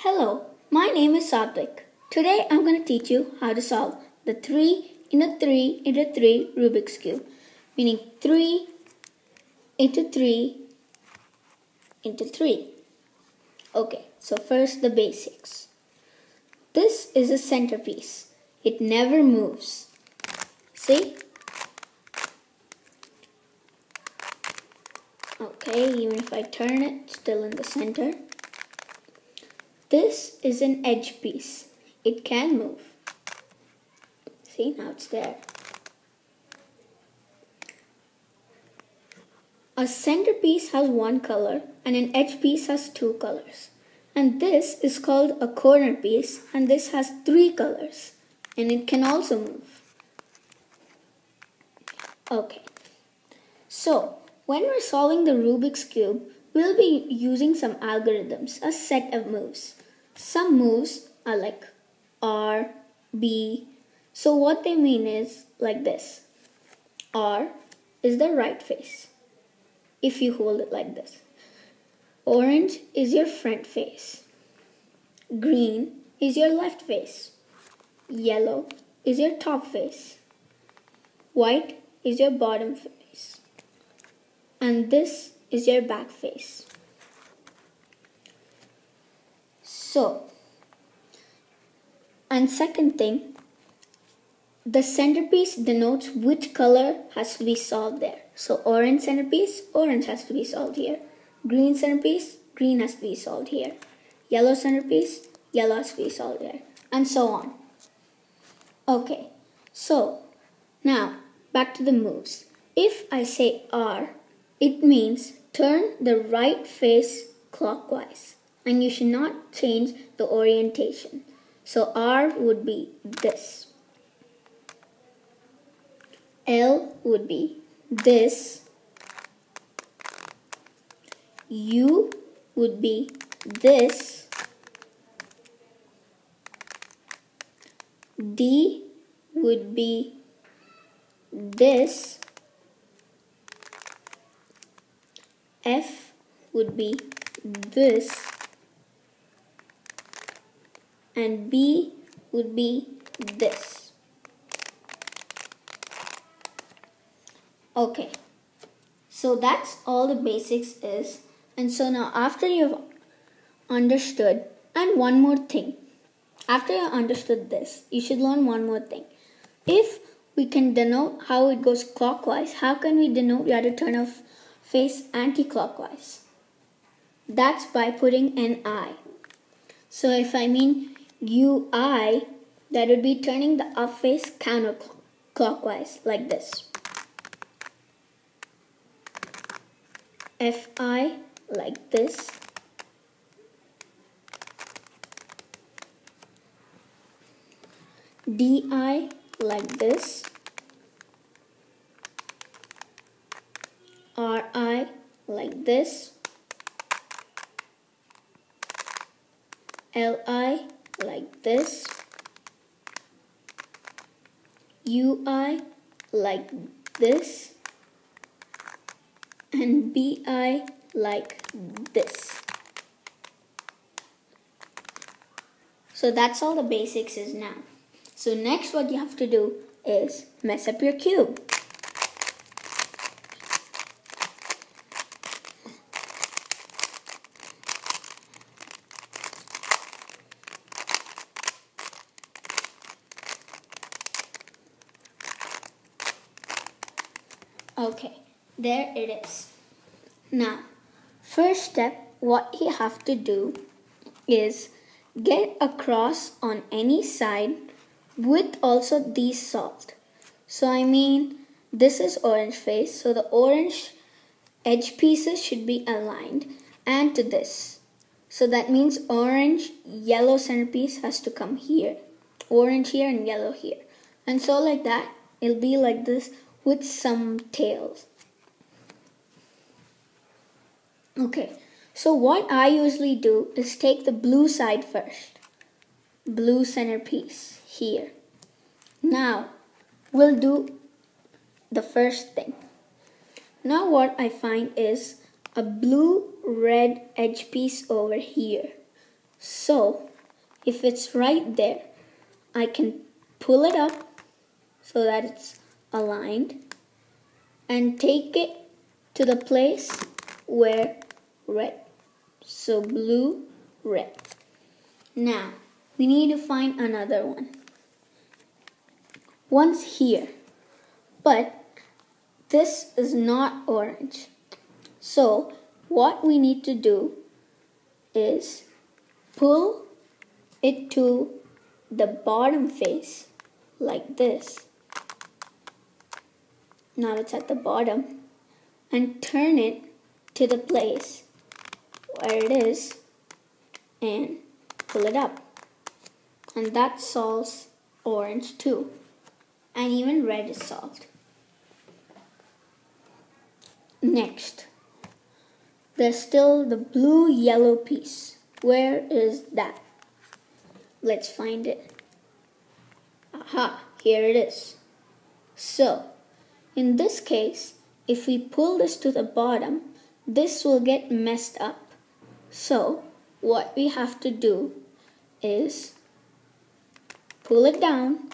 Hello, my name is Satvik. Today I'm going to teach you how to solve the 3 into 3 into 3 Rubik's Cube, meaning 3 into 3 into 3. Okay, so first the basics. This is a centerpiece. It never moves. See? Okay, even if I turn it, it's still in the center. This is an edge piece. It can move. See, now it's there. A centerpiece has one color and an edge piece has two colors. And this is called a corner piece, and this has three colors. And it can also move. Okay. So, when we're solving the Rubik's Cube, we'll be using some algorithms, a set of moves. Some moves are like R, B. So what they mean is like this. R is the right face, if you hold it like this. Orange is your front face. Green is your left face. Yellow is your top face. White is your bottom face. And this is your back face. So, and second thing, the centerpiece denotes which color has to be solved there. So orange centerpiece, orange has to be solved here. Green centerpiece, green has to be solved here. Yellow centerpiece, yellow has to be solved there. And so on. Okay, so now back to the moves. If I say R, it means turn the right face clockwise. And you should not change the orientation. So R would be this. L would be this. U would be this. D would be this. F would be this. And B would be this. Okay, so that's all the basics is. And so now after you've understood, and one more thing. After you understood this, you should learn one more thing. If we can denote how it goes clockwise, how can we denote we have to turn our face anti-clockwise? That's by putting an I. So if I mean UI, that would be turning the up face counterclockwise, like this. FI, like this. DI, like this. RI, like this. LI, like this. UI, like this. And BI, like this. So that's all the basics is now. So next what you have to do is mess up your cube. Okay, there it is. Now, first step, what you have to do is get a cross on any side with also these solved. So I mean, this is orange face, so the orange edge pieces should be aligned and to this. So that means orange, yellow centerpiece has to come here. Orange here and yellow here. And so like that, it'll be like this with some tails. Okay, so what I usually do is take the blue side first. Blue centerpiece here. Now, we'll do the first thing. Now what I find is a blue-red edge piece over here. So if it's right there, I can pull it up so that it's aligned and take it to the place where red. So blue, red. Now we need to find another one. One's here, but this is not orange. So what we need to do is pull it to the bottom face like this. Now it's at the bottom, and turn it to the place where it is and pull it up. And that solves orange too. And even red is solved. Next, there's still the blue yellow piece. Where is that? Let's find it. Aha, here it is. So, in this case, if we pull this to the bottom, this will get messed up. So, what we have to do is pull it down,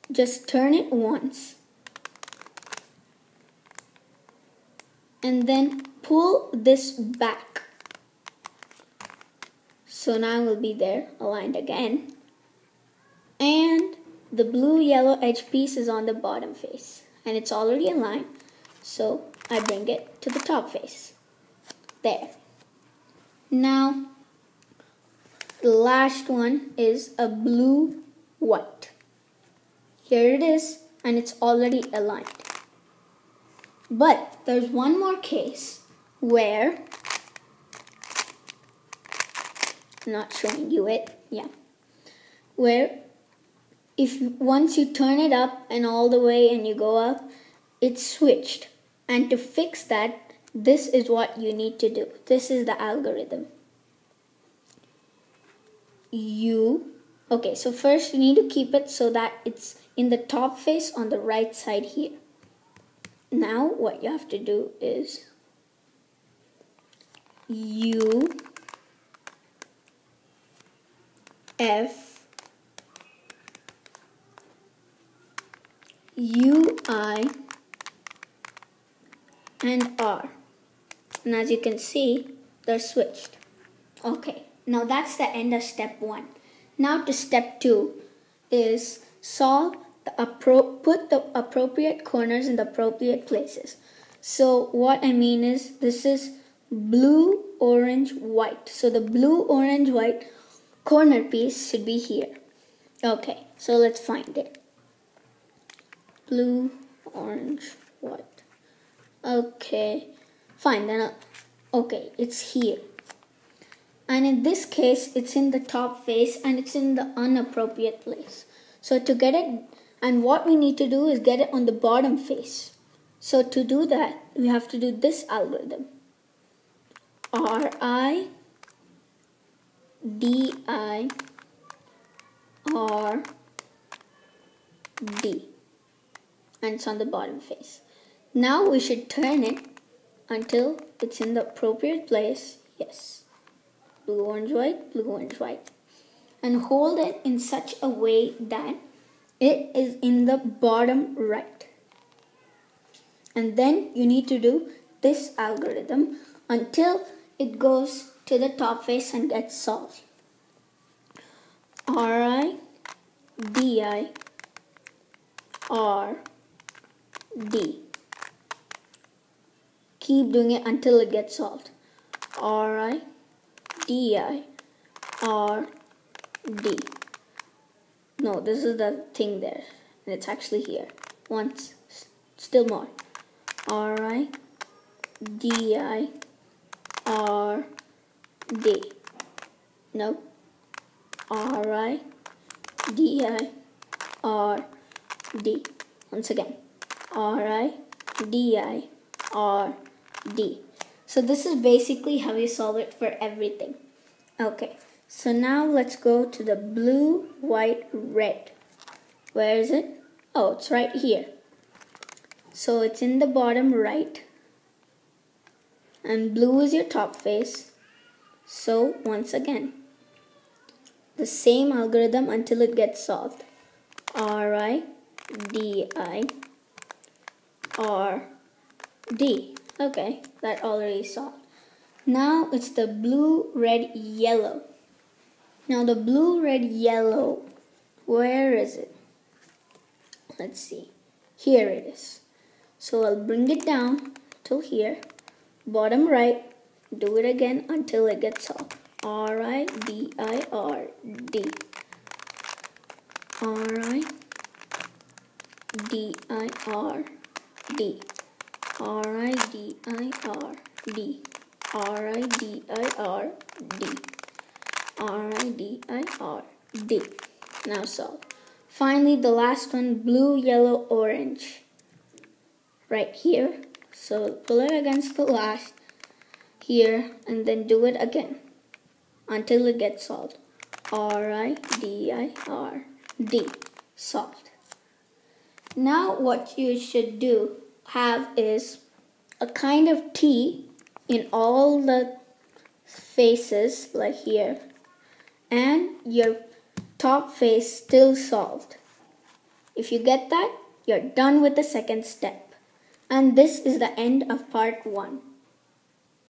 just turn it once, and then pull this back. So now it will be there, aligned again. And the blue yellow edge piece is on the bottom face. And it's already aligned. So I bring it to the top face. There. Now, the last one is a blue white. Here it is, and it's already aligned. But there's one more case where, I'm not showing you it, where if once you turn it up and all the way and you go up, it's switched. And to fix that, this is what you need to do. This is the algorithm. Okay, so first you need to keep it so that it's in the top face on the right side here. Now what you have to do is U, F, U, I, and R. And as you can see, they're switched. Okay, now that's the end of step 1. Now to step 2 is solve put the appropriate corners in the appropriate places. So what I mean is, this is blue, orange, white. So the blue, orange, white corner piece should be here. Okay, so let's find it. Blue, orange, white. Okay, fine then. Okay, it's here. And in this case, it's in the top face and it's in the unappropriate place. So to get it, and what we need to do is get it on the bottom face. So to do that, we have to do this algorithm. R-I, D-I, R, D. And it's on the bottom face. Now we should turn it until it's in the appropriate place. Yes. Blue, orange, white, blue, orange, white. And hold it in such a way that it is in the bottom right. And then you need to do this algorithm until it goes to the top face and gets solved. R-I, D-I, R, D. Keep doing it until it gets solved. R-I, D-I, R, D. No, this is the thing there. And it's actually here. Once. Still more. R-I, D-I, R, D. No. R-I, D-I, R, D. Once again. R-I, D-I, R, D. So this is basically how you solve it for everything. Okay. So now let's go to the blue, white, red. Where is it? Oh, it's right here. So it's in the bottom right. And blue is your top face. So once again, the same algorithm until it gets solved. Ri, Di, R, D. Okay, that already solved. Now it's the blue, red, yellow. Now the blue, red, yellow, where is it? Let's see. Here it is. So I'll bring it down till here. Bottom right, do it again until it gets solved. R-I-D-I-R-D. R-I-D-I-R-D. R-I-D-I-R-D. R-I-D-I-R-D. R-I-D-I-R-D. Now solve. Finally, the last one, blue, yellow, orange. Right here. So pull it against the last here and then do it again until it gets solved. R-I-D-I-R-D. Solved. Now what you should have is a kind of T in all the faces like here, and your top face still solved. If you get that, you're done with the second step. And this is the end of part 1.